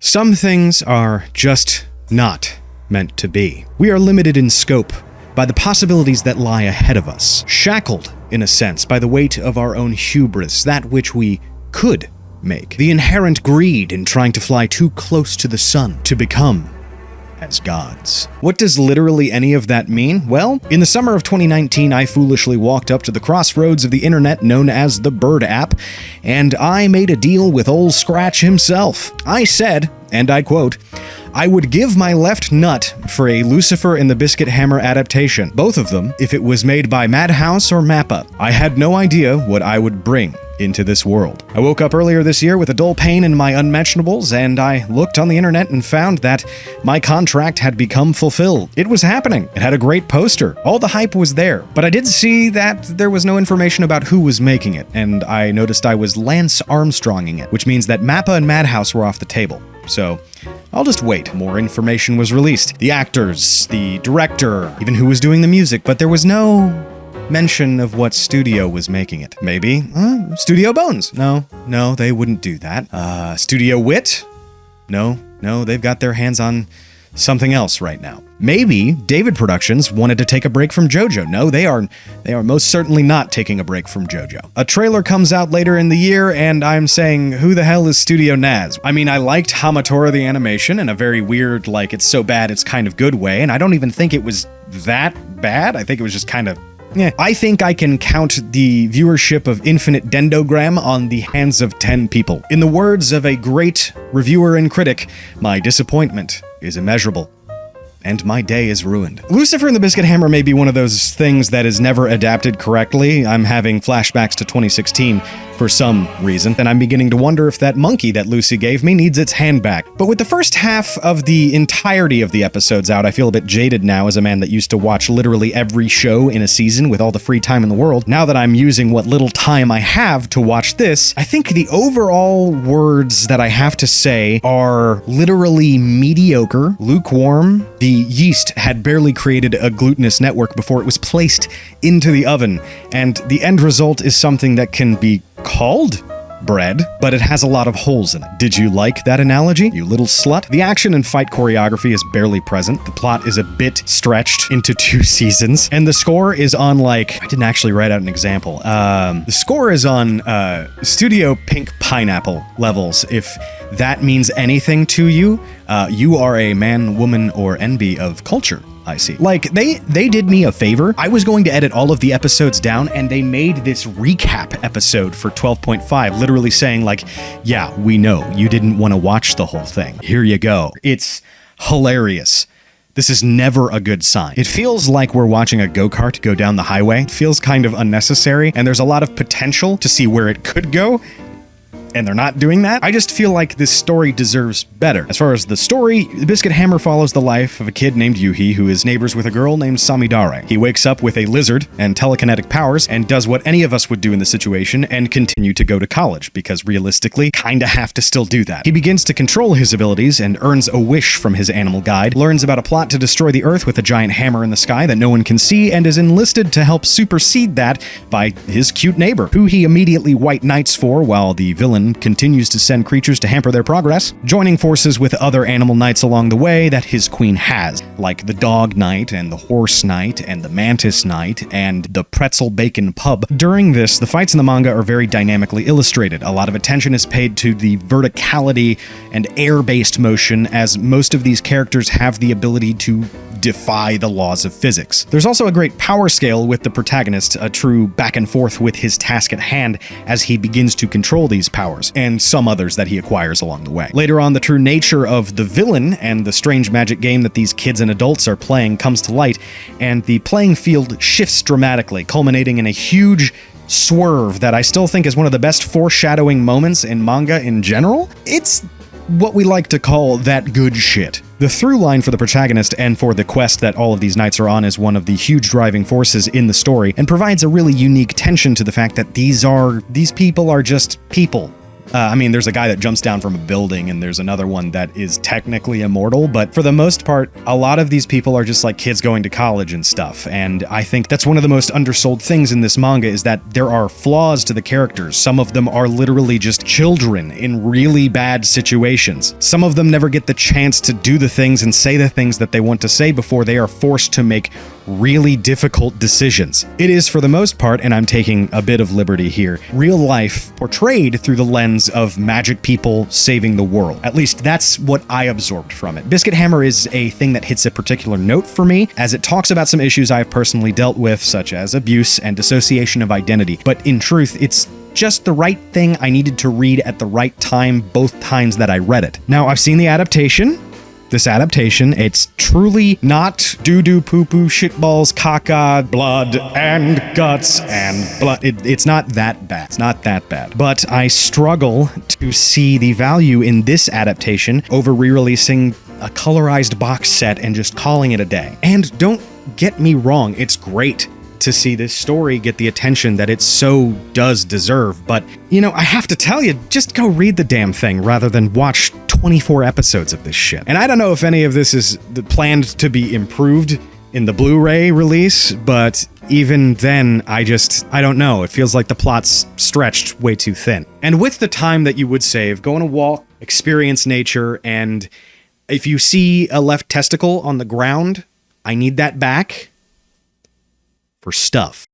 Some things are just not meant to be. We are limited in scope by the possibilities that lie ahead of us, shackled, in a sense, by the weight of our own hubris, that which we could make, the inherent greed in trying to fly too close to the sun, to become as gods. What does literally any of that mean? Well, in the summer of 2019, I foolishly walked up to the crossroads of the internet known as the Bird app, and I made a deal with old Scratch himself. I said, and I quote, "I would give my left nut for a Lucifer and the Biscuit Hammer adaptation, both of them, if it was made by Madhouse or Mappa. I had no idea what I would bring into this world. I woke up earlier this year with a dull pain in my unmentionables, and I looked on the internet and found that my contract had become fulfilled. It was happening. It had a great poster. All the hype was there. But I did see that there was no information about who was making it, and I noticed I was Lance Armstronging it, which means that Mappa and Madhouse were off the table. So I'll just wait. More information was released. The actors, the director, even who was doing the music, but there was no mention of what studio was making it. Maybe Studio Bones. No, they wouldn't do that. Studio Wit? No, they've got their hands on something else right now. Maybe David Productions wanted to take a break from JoJo. No, they are most certainly not taking a break from JoJo. A trailer comes out later in the year, and I'm saying, who the hell is Studio Naz? I mean, I liked Hamatora the animation in a very weird, like, it's so bad it's kind of good way, and I don't even think it was that bad. I think it was just kind of I think I can count the viewership of Infinite Dendogram on the hands of 10 people. In the words of a great reviewer and critic, my disappointment is immeasurable, and my day is ruined. Lucifer and the Biscuit Hammer may be one of those things that is never adapted correctly. I'm having flashbacks to 2016 for some reason, and I'm beginning to wonder if that monkey that Lucy gave me needs its hand back. But with the first half of the entirety of the episodes out, I feel a bit jaded now as a man that used to watch literally every show in a season with all the free time in the world. Now that I'm using what little time I have to watch this, I think the overall words that I have to say are literally mediocre, lukewarm. The yeast had barely created a glutinous network before it was placed into the oven, and the end result is something that can be called bread, but it has a lot of holes in it. Did you like that analogy, you little slut? The action and fight choreography is barely present. The plot is a bit stretched into 2 seasons, and the score is on, like, I didn't actually write out an example. The score is on Studio Pink Pineapple levels. If that means anything to you, you are a man, woman, or envy of culture. I see. Like, they did me a favor. I was going to edit all of the episodes down, and they made this recap episode for 12.5, literally saying, like, yeah, we know you didn't want to watch the whole thing. Here you go. It's hilarious. This is never a good sign. It feels like we're watching a go-kart go down the highway. It feels kind of unnecessary, and there's a lot of potential to see where it could go, and they're not doing that. I just feel like this story deserves better. As far as the story, the Biscuit Hammer follows the life of a kid named Yuhi who is neighbors with a girl named Samidare. He wakes up with a lizard and telekinetic powers and does what any of us would do in the situation and continue to go to college, because realistically, kinda have to still do that. He begins to control his abilities and earns a wish from his animal guide, learns about a plot to destroy the Earth with a giant hammer in the sky that no one can see, and is enlisted to help supersede that by his cute neighbor, who he immediately white knights for while the villain continues to send creatures to hamper their progress, joining forces with other animal knights along the way that his queen has, like the dog knight and the horse knight and the mantis knight and the pretzel bacon pub. During this, the fights in the manga are very dynamically illustrated. A lot of attention is paid to the verticality and air-based motion, as most of these characters have the ability to defy the laws of physics. There's also a great power scale with the protagonist, a true back and forth with his task at hand as he begins to control these powers, and some others that he acquires along the way. Later on, the true nature of the villain and the strange magic game that these kids and adults are playing comes to light, and the playing field shifts dramatically, culminating in a huge swerve that I still think is one of the best foreshadowing moments in manga in general. It's what we like to call that good shit. The through line for the protagonist and for the quest that all of these knights are on is one of the huge driving forces in the story, and provides a really unique tension to the fact that these people are just people. I mean, there's a guy that jumps down from a building, and there's another one that is technically immortal, but for the most part, a lot of these people are just like kids going to college and stuff, and I think that's one of the most undersold things in this manga is that there are flaws to the characters. Some of them are literally just children in really bad situations. Some of them never get the chance to do the things and say the things that they want to say before they are forced to make really difficult decisions. It is, for the most part, and I'm taking a bit of liberty here, real life portrayed through the lens of magic people saving the world. At least that's what I absorbed from it. Biscuit Hammer is a thing that hits a particular note for me, as it talks about some issues I've personally dealt with, such as abuse and dissociation of identity. But in truth, it's just the right thing I needed to read at the right time both times that I read it. Now, I've seen the adaptation. This adaptation, it's truly not doo-doo, poo-poo, shitballs, caca, blood, and guts, and blood. It's not that bad. It's not that bad. But I struggle to see the value in this adaptation over re-releasing a colorized box set and just calling it a day. And don't get me wrong, it's great to see this story get the attention that it so does deserve, but, you know, I have to tell you, just go read the damn thing rather than watch 24 episodes of this shit. And I don't know if any of this is planned to be improved in the Blu-ray release, but even then, I don't know. It feels like the plot's stretched way too thin. And with the time that you would save, go on a walk, experience nature, and if you see a left testicle on the ground, I need that back for stuff.